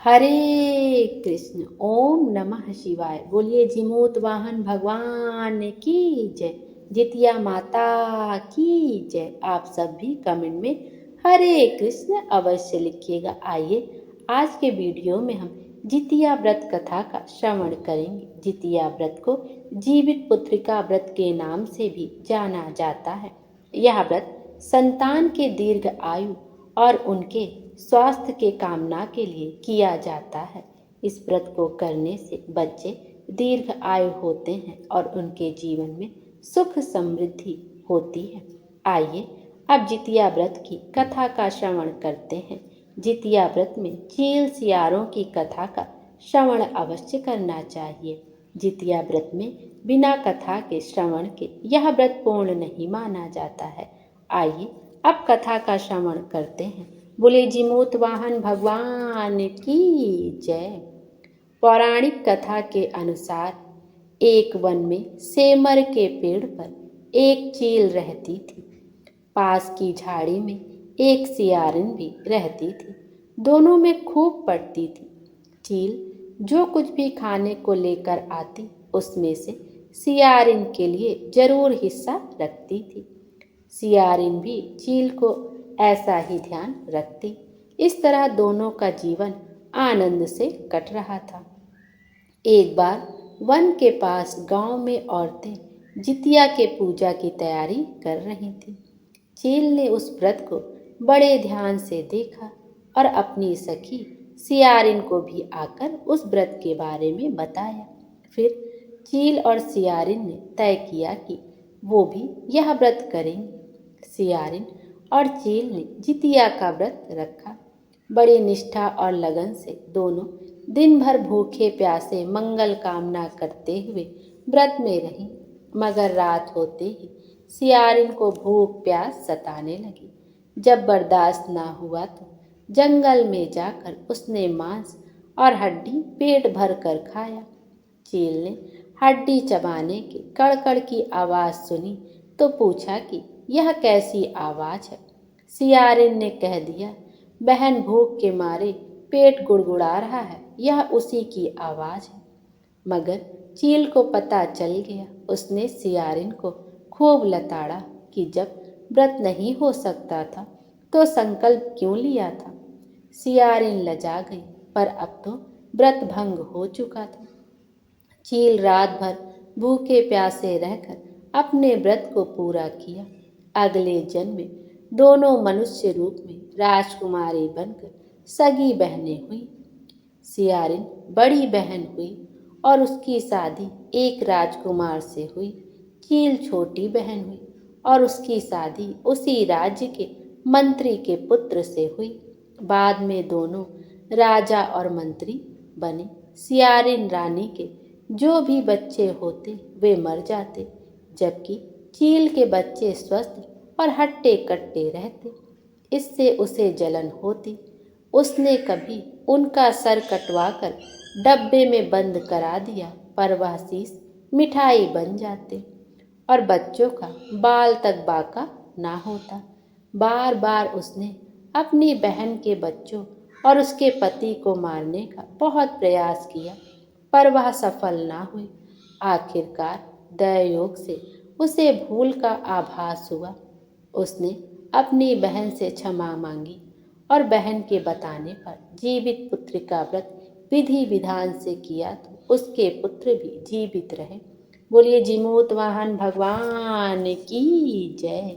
हरे कृष्ण। ओम नमः शिवाय। बोलिए जिमूत वाहन भगवान की जय। जितिया माता की जय। आप सब भी कमेंट में हरे कृष्ण अवश्य लिखिएगा। आइए आज के वीडियो में हम जितिया व्रत कथा का श्रवण करेंगे। जितिया व्रत को जीवित पुत्रिका व्रत के नाम से भी जाना जाता है। यह व्रत संतान के दीर्घ आयु और उनके स्वास्थ्य के कामना के लिए किया जाता है। इस व्रत को करने से बच्चे दीर्घ आयु होते हैं और उनके जीवन में सुख समृद्धि होती है। आइए अब जितिया व्रत की कथा का श्रवण करते हैं। जितिया व्रत में चील सियारों की कथा का श्रवण अवश्य करना चाहिए। जितिया व्रत में बिना कथा के श्रवण के यह व्रत पूर्ण नहीं माना जाता है। आइए अब कथा का श्रवण करते हैं। बोले जिमूत वाहन भगवान की जय। पौराणिक कथा के अनुसार एक वन में सेमर के पेड़ पर एक चील रहती थी। पास की झाड़ी में एक सियारिन भी रहती थी। दोनों में खूब पड़ती थी। चील जो कुछ भी खाने को लेकर आती उसमें से सियारिन के लिए जरूर हिस्सा रखती थी। सियारिन भी चील को ऐसा ही ध्यान रखती। इस तरह दोनों का जीवन आनंद से कट रहा था। एक बार वन के पास गांव में औरतें जितिया के पूजा की तैयारी कर रही थीं। चील ने उस व्रत को बड़े ध्यान से देखा और अपनी सखी सियारिन को भी आकर उस व्रत के बारे में बताया। फिर चील और सियारिन ने तय किया कि वो भी यह व्रत करेंगे। सियारिन और चील ने जितिया का व्रत रखा। बड़ी निष्ठा और लगन से दोनों दिन भर भूखे प्यासे मंगल कामना करते हुए व्रत में रही। मगर रात होते ही सियारिन को भूख प्यास सताने लगी। जब बर्दाश्त ना हुआ तो जंगल में जाकर उसने मांस और हड्डी पेट भर कर खाया। चील ने हड्डी चबाने की कड़कड़ की आवाज़ सुनी तो पूछा कि यह कैसी आवाज़ है। सियारिन ने कह दिया, बहन भूख के मारे पेट गुड़गुड़ा रहा है, यह उसी की आवाज़ है। मगर चील को पता चल गया। उसने सियारिन को खूब लताड़ा कि जब व्रत नहीं हो सकता था तो संकल्प क्यों लिया था। सियारिन लजा गई, पर अब तो व्रत भंग हो चुका था। चील रात भर भूखे प्यासे रहकर अपने व्रत को पूरा किया। अगले जन्म में दोनों मनुष्य रूप में राजकुमारी बनकर सगी बहनें हुई। सियारिन बड़ी बहन हुई और उसकी शादी एक राजकुमार से हुई। चील छोटी बहन हुई और उसकी शादी उसी राज्य के मंत्री के पुत्र से हुई। बाद में दोनों राजा और मंत्री बने। सियारिन रानी के जो भी बच्चे होते वे मर जाते, जबकि चील के बच्चे स्वस्थ और हट्टे कट्टे रहते। इससे उसे जलन होती। उसने कभी उनका सर कटवाकर डब्बे में बंद करा दिया, पर वह शीश मिठाई बन जाते और बच्चों का बाल तक बाका ना होता। बार बार उसने अपनी बहन के बच्चों और उसके पति को मारने का बहुत प्रयास किया, पर वह सफल ना हुई। आखिरकार दयायोग से उसे भूल का आभास हुआ। उसने अपनी बहन से क्षमा मांगी और बहन के बताने पर जीवित पुत्र का व्रत विधि विधान से किया तो उसके पुत्र भी जीवित रहे। बोलिए जिमूत वाहन भगवान की जय।